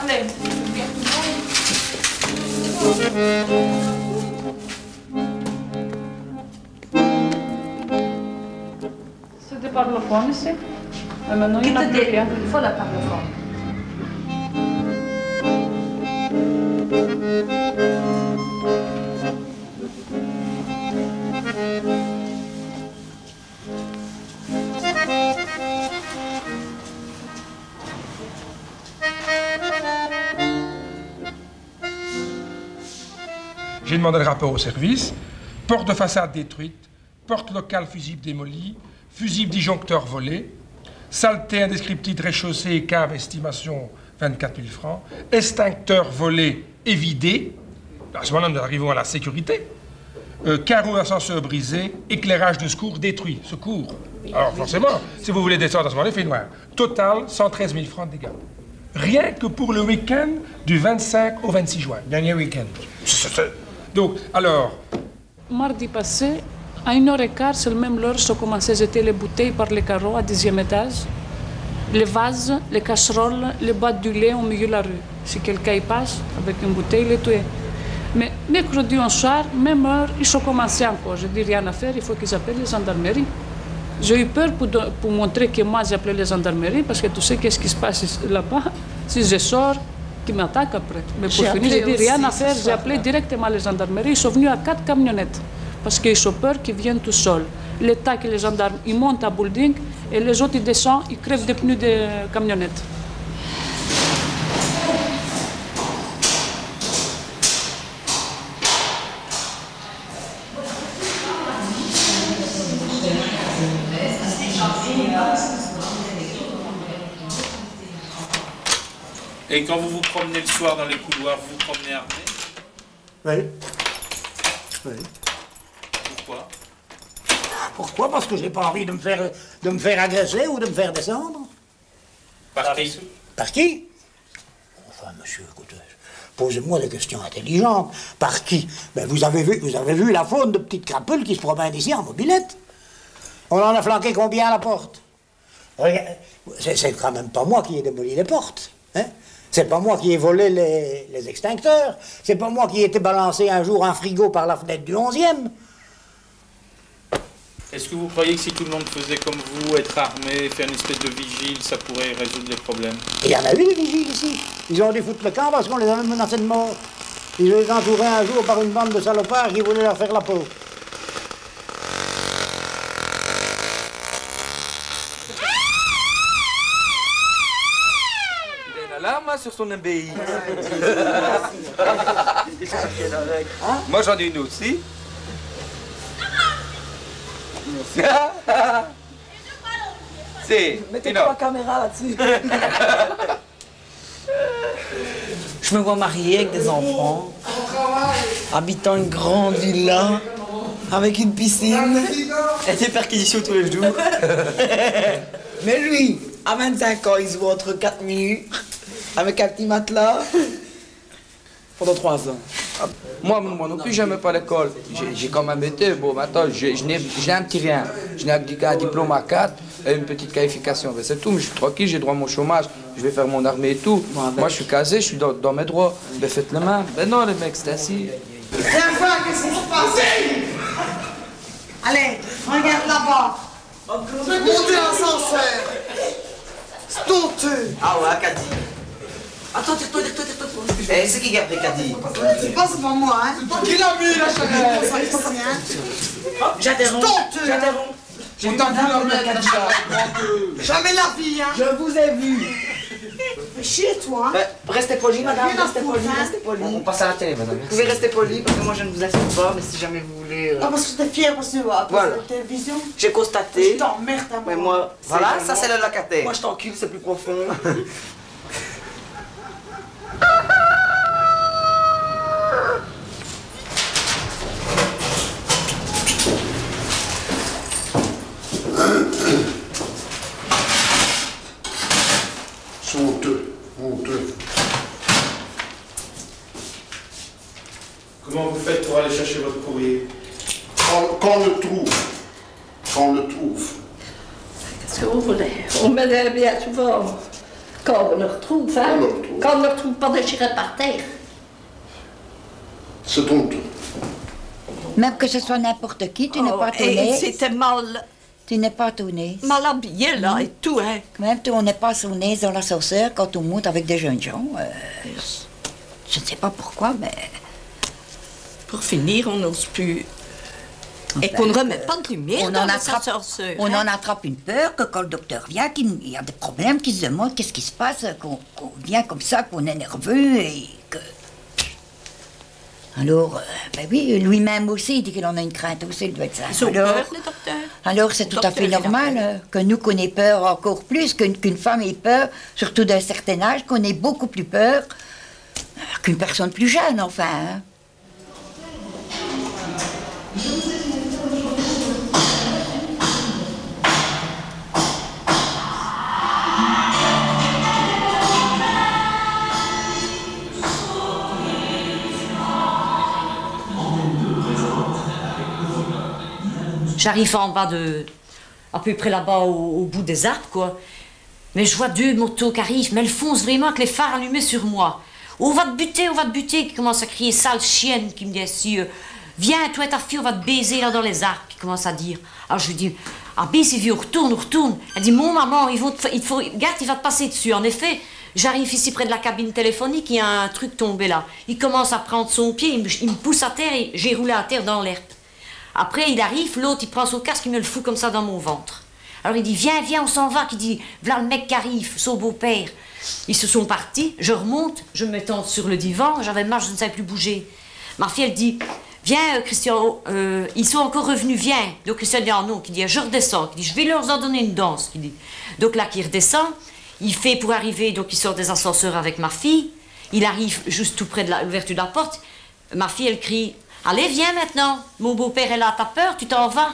Allez, c'est des parlophones ici. Et maintenant, il n'y en a plus rien. Il faut la parlophone. J'ai demandé le rapport au service. Porte de façade détruite, porte locale fusible démolie, fusible disjoncteur volé, saleté indescriptible de rez-de-chaussée, cave estimation 24 000 francs, extincteur volé et vidé. À ce moment-là, nous arrivons à la sécurité. Carreau ascenseur brisé, éclairage de secours détruit. Secours. Alors forcément, si vous voulez descendre à ce moment-là, il fait noir. Total, 113 000 francs de dégâts. Rien que pour le week-end du 25 au 26 juin. Dernier week-end. Donc, alors... Mardi passé, à 1h15, c'est le même l'heure, se commençaient à jeter les bouteilles par les carreaux à 10e étage, les vases, les casseroles, les boîtes du lait au milieu de la rue. Si quelqu'un y passe avec une bouteille, il est tué. Mais mercredi en soir, même heure, ils ont commencé encore. Je dis rien à faire, il faut qu'ils appellent les gendarmeries. J'ai eu peur pour montrer que moi j'ai appelé les gendarmeries parce que tu sais qu'est-ce qui se passe là-bas. Si je sors, qui m'attaquent après. Mais pour finir, j'ai dit rien à faire, j'ai appelé directement les gendarmeries. Ils sont venus à 4 camionnettes parce qu'ils ont peur qu'ils viennent tout seuls. L'État et les gendarmes, ils montent à building et les autres, ils descendent, ils crèvent des pneus de camionnettes. Et quand vous vous promenez le soir dans les couloirs, vous vous promenez armé? Oui. Oui. Pourquoi? Pourquoi? Parce que j'ai pas envie de me faire agresser ou de me faire descendre. Par qui? Par qui? Enfin, monsieur, écoutez, posez-moi des questions intelligentes. Par qui? Ben, vous avez vu la faune de petites crapules qui se promènent ici en mobilette. On en a flanqué combien à la porte? C'est quand même pas moi qui ai démoli les portes. Hein? C'est pas moi qui ai volé les extincteurs. C'est pas moi qui ai été balancé un jour un frigo par la fenêtre du 11e. Est-ce que vous croyez que si tout le monde faisait comme vous, être armé, faire une espèce de vigile, ça pourrait résoudre les problèmes? Et il y en a eu des vigiles ici. Ils ont dû foutre le camp parce qu'on les avait menacés de mort. Ils ont été entourés un jour par une bande de salopards qui voulaient leur faire la peau. L'alarme sur son MBI. Moi j'en ai une aussi. Mettez 3 caméras là-dessus. Je me vois mariée avec des enfants, habitant une grande villa, avec une piscine. Et des perquisitions tous les jours. Mais lui, à 25 ans, il se voit entre 4 murs, avec un petit matelas, pendant 3 ans. Moi non plus, j'aimais pas l'école. J'ai quand même été, bon, maintenant, je n'ai un petit rien. Je n'ai un diplôme à 4 et une petite qualification. Ben, c'est tout, mais je suis tranquille, j'ai droit à mon chômage, je vais faire mon armée et tout. Moi, je suis casé, je suis dans mes droits. Ben, faites le même. Ben non, les mecs, c'est assis. Tiens, qu'est-ce qui se passe? Allez, regarde là-bas. Montez l'ascenseur. C'est honteux. Ah ouais, Caddy. Attends, tire-toi. Eh, c'est qui garde les Caddy? C'est pas devant moi, hein. C'est toi qui l'as mis, la Chanel. Ça ne passe rien. J'interromps. C'est honteux. On t'a vu la mettre, Jamais la vie, hein. Je vous ai vu. Fais chier, toi. Restez poli, madame, Viens restez dans poli, ton restez poli. On passe à la télé, madame. Vous pouvez rester poli, parce que moi je ne vous insulte pas, mais si jamais vous voulez... Ah, parce que t'es fier parce que après Voilà. la télévision. J'ai constaté... Je t'emmerde à moi. Mais moi... Voilà, ça c'est le locataire. Moi je t'encule, c'est plus profond. Honteux, honteux. Comment vous faites pour aller chercher votre courrier? Quand on le trouve. Quand on le trouve. Qu'est-ce que vous voulez? On met bien souvent quand on le retrouve, hein? Quand on ne le retrouve pas déchiré par terre. C'est ton tour. Même que ce soit n'importe qui, tu n'es pas étonné. C'était mal. Tu n'es pas étonné. Mal habillé, là, et tout, hein. Même on n'est pas sonné dans l'ascenseur quand on monte avec des jeunes gens. Je ne sais pas pourquoi, mais... Pour finir, on n'ose plus. Enfin, et qu'on ne remet pas de lumière dans l'ascenseur. On en attrape une peur que quand le docteur vient, qu'il y a des problèmes, qu'il se demande qu'est-ce qui se passe, qu'on vient comme ça, qu'on est nerveux et que... Alors, ben oui, lui-même aussi, il dit qu'il en a une crainte aussi, il doit être ça. Ils ont peur, les docteurs. Alors, c'est tout à fait normal que nous, qu'on ait peur encore plus, qu'une femme ait peur, surtout d'un certain âge, qu'on ait beaucoup plus peur qu'une personne plus jeune, enfin. Hein. J'arrive en bas à peu près là-bas au bout des arbres, quoi. Mais je vois 2 motos qui arrivent, mais elles foncent vraiment avec les phares allumés sur moi. On va te buter, qui commence à crier, sale chienne, qui me dit ainsi, viens, toi et ta fille, on va te baiser là dans les arbres, qui commence à dire. Alors je lui dis, ah baiser vieux, retourne. Elle dit, mon maman, regarde, il va te passer dessus. En effet, j'arrive ici près de la cabine téléphonique, il y a un truc tombé là. Il commence à prendre son pied, il me pousse à terre et j'ai roulé à terre dans l'herbe. Après, il arrive, l'autre, il prend son casque, il me le fout comme ça dans mon ventre. Alors il dit, viens, on s'en va. Il dit, voilà le mec qui arrive, son beau-père. Ils se sont partis, je remonte, je me tente sur le divan, j'avais mal, je ne savais plus bouger. Ma fille, elle dit, viens, Christian, ils sont encore revenus, viens. Donc Christian dit, ah non, qui dit, je redescends. Qui dit, je vais leur en donner une danse. Qui dit. Donc là, qui redescend, il fait pour arriver, donc il sort des ascenseurs avec ma fille. Il arrive juste tout près de l'ouverture de la porte. Ma fille, elle crie, allez, viens maintenant, mon beau-père est là, t'as peur, tu t'en vas.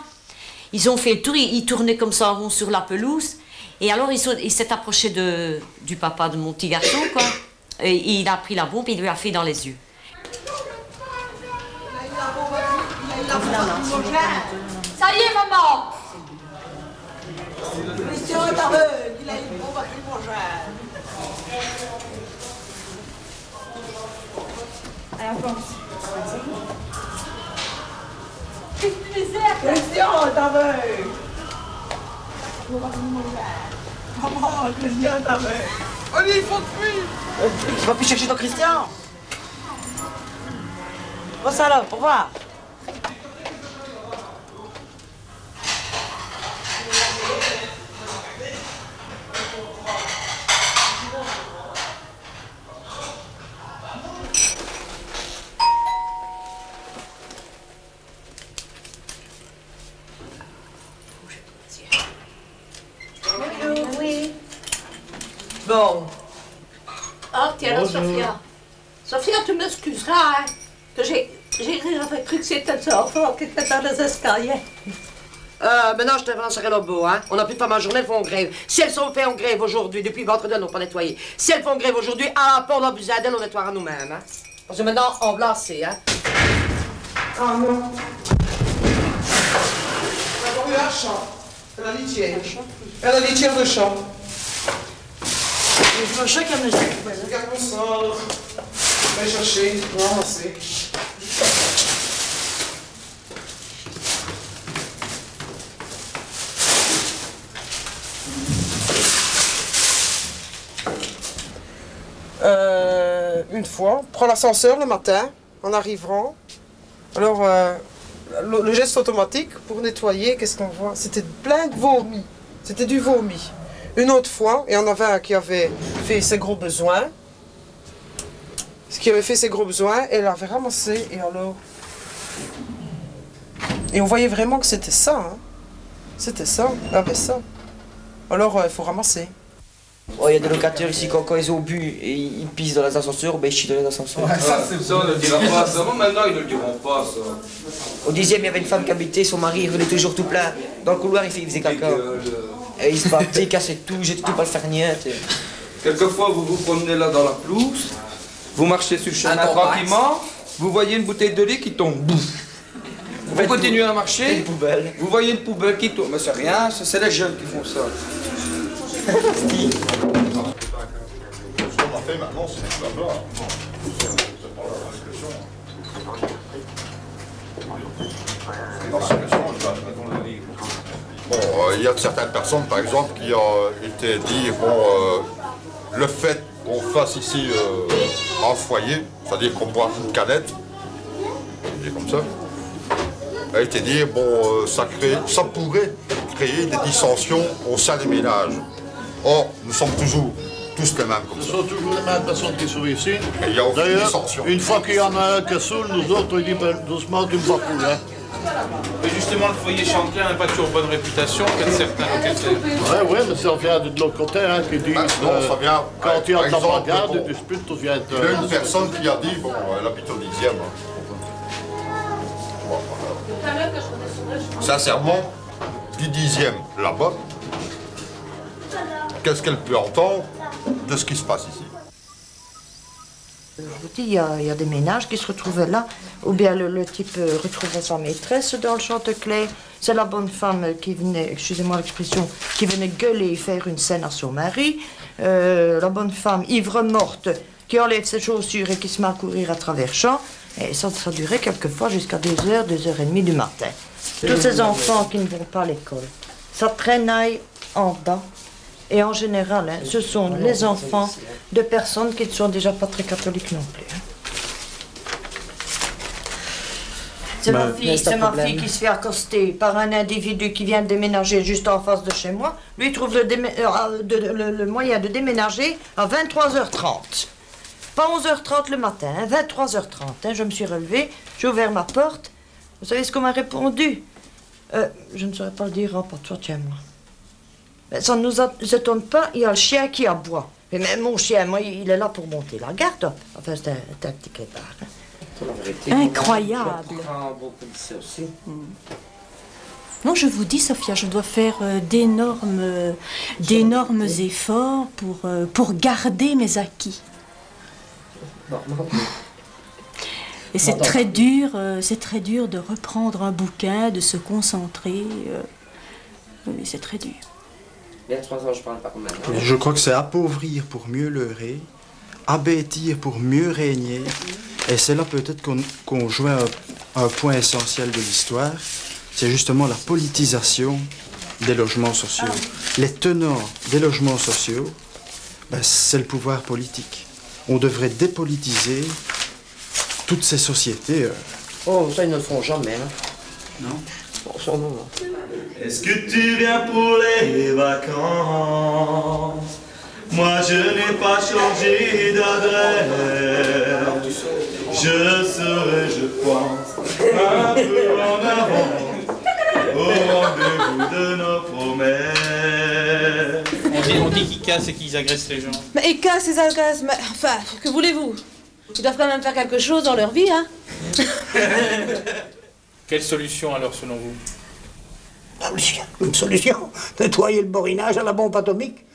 Ils ont fait le tour, ils tournaient comme ça en rond sur la pelouse. Et alors, il s'est approché du papa de mon petit garçon, quoi. Et il a pris la bombe et il lui a fait dans les yeux. Ça y est, maman. Christian est aveugle, il a une bombe lacrymogène. Christian est aveugle. Maman, Christian est aveugle. Allez, il faut fuir. Tu vas plus chercher ton Christian. Bon, ça alors, au revoir. Oui. Bon. Ah, tiens, là, Sophia. Sophia, tu m'excuseras, hein, que j'avais cru que c'était des enfants qui étaient dans les escaliers. Maintenant, je te lancerai le beau, hein. On n'a plus de femmes en journée, elles font grève. Si elles sont faites en grève aujourd'hui, depuis vendredi, elles n'ont pas nettoyé. Si elles font grève aujourd'hui, à la porte, on a besoin d'elles, on nettoiera nous-mêmes, hein. Parce que maintenant, on blançait, hein. Ah non. On a eu un champ. La litière. Et la litière de champ. Je veux chacun me dire. Regarde mon sort. Je vais chercher, je vais ramasser. Une fois, on prend l'ascenseur le matin, en arrivant. Alors, le geste automatique pour nettoyer, qu'est-ce qu'on voit? C'était plein de vomi. C'était du vomi. Une autre fois, et on avait un qui avait fait ses gros besoins. Qui avait fait ses gros besoins, elle l'avait ramassé, et alors... Et on voyait vraiment que c'était ça, hein. C'était ça, elle avait ça. Alors, il faut ramasser. Oh, il y a des locataires ici, quand ils ont bu et ils pissent dans les ascenseurs, ben ils chient dans les ascenseurs. Ouais, ça, on ne le dira pas, ça. Maintenant, ils ne le diront pas, ça. Au 10e, il y avait une femme qui habitait, son mari, il revenait toujours tout plein. Dans le couloir, il faisait caca. Et il se battait, cassait tout, j'étais tout pas le faire niette. Quelquefois, vous vous promenez là dans la pelouse, vous marchez sur le chemin tranquillement, vous voyez une bouteille de lait qui tombe. Bouf. Vous continuez à marcher, vous voyez une poubelle qui tombe. Mais c'est rien, c'est les jeunes qui font ça. Ce qu'on a fait maintenant, c'est tout là-bas. Bon, il y a certaines personnes, par exemple, qui ont été dit, bon, le fait qu'on fasse ici un foyer, c'est-à-dire qu'on boit une canette, c'est comme ça, a été dit, bon, ça pourrait créer des dissensions au sein des ménages. Or, nous sommes toujours tous les mêmes comme ça. Ce sont toujours les mêmes personnes qui sont ici. Et il y a aucune D'ailleurs, dissension. une fois qu'il y en a un qui saoule, nous autres, on dit ben, doucement, tu me vas plus, hein. Mais justement, le foyer Chantelet n'a pas toujours bonne réputation, peut-être certains locataires. Oui, mais ça vient de l'autre côté, hein, qui dit non, ça vient, quand il y a de la exemple, bagarre, bon, des disputes, tout vient de... Il y a une personne qui a dit, bon, elle habite au 10e. Bon, sincèrement, du 10e là-bas, qu'est-ce qu'elle peut entendre de ce qui se passe ici? Je vous dis, il y a des ménages qui se retrouvaient là, ou bien le type retrouvait sa maîtresse dans le Chantecler. C'est la bonne femme qui venait, excusez-moi l'expression, qui venait gueuler et faire une scène à son mari. La bonne femme ivre morte qui enlève ses chaussures et qui se met à courir à travers champs. Et ça durait quelquefois jusqu'à 2h, 2h30 du matin. Tous ces enfants qui ne vont pas à l'école, ça traînaille en bas. Et en général, hein, ce sont les enfants de personnes qui ne sont déjà pas très catholiques non plus. Hein. C'est ma fille qui se fait accoster par un individu qui vient de déménager juste en face de chez moi. Lui, il trouve le moyen de déménager à 23h30. Pas 11h30 le matin, hein, 23h30. Hein, je me suis relevée, j'ai ouvert ma porte. Vous savez ce qu'on m'a répondu? Je ne saurais pas le dire en patois, tiens-moi. Ça ne nous étonne pas, il y a le chien qui aboie. Mais même mon chien, moi, il est là pour monter la garde. Enfin, c'est un petit crépard. Hein. Incroyable. Non, je vous dis, Sophia, je dois faire d'énormes efforts pour garder mes acquis. Et c'est très dur de reprendre un bouquin, de se concentrer. Oui, c'est très dur. Il y a 3 ans, je parle pas comme maintenant. Je crois que c'est appauvrir pour mieux leurrer, abêtir pour mieux régner. Et c'est là peut-être qu'on joint un point essentiel de l'histoire. C'est justement la politisation des logements sociaux. Les tenants des logements sociaux, ben, c'est le pouvoir politique. On devrait dépolitiser toutes ces sociétés. Oh, ça, ils ne le font jamais. Hein. Non. Bon, ça, non. Est-ce que tu viens pour les vacances? Moi je n'ai pas changé d'adresse. Je serai, je pense, un peu en avant au rendez-vous de nos promesses. On dit qu'ils cassent et qu'ils agressent les gens. Mais ils cassent, ils agressent, mais enfin, que voulez-vous? Ils doivent quand même faire quelque chose dans leur vie, hein. Quelle solution alors selon vous? Une solution, nettoyer le borinage à la bombe atomique.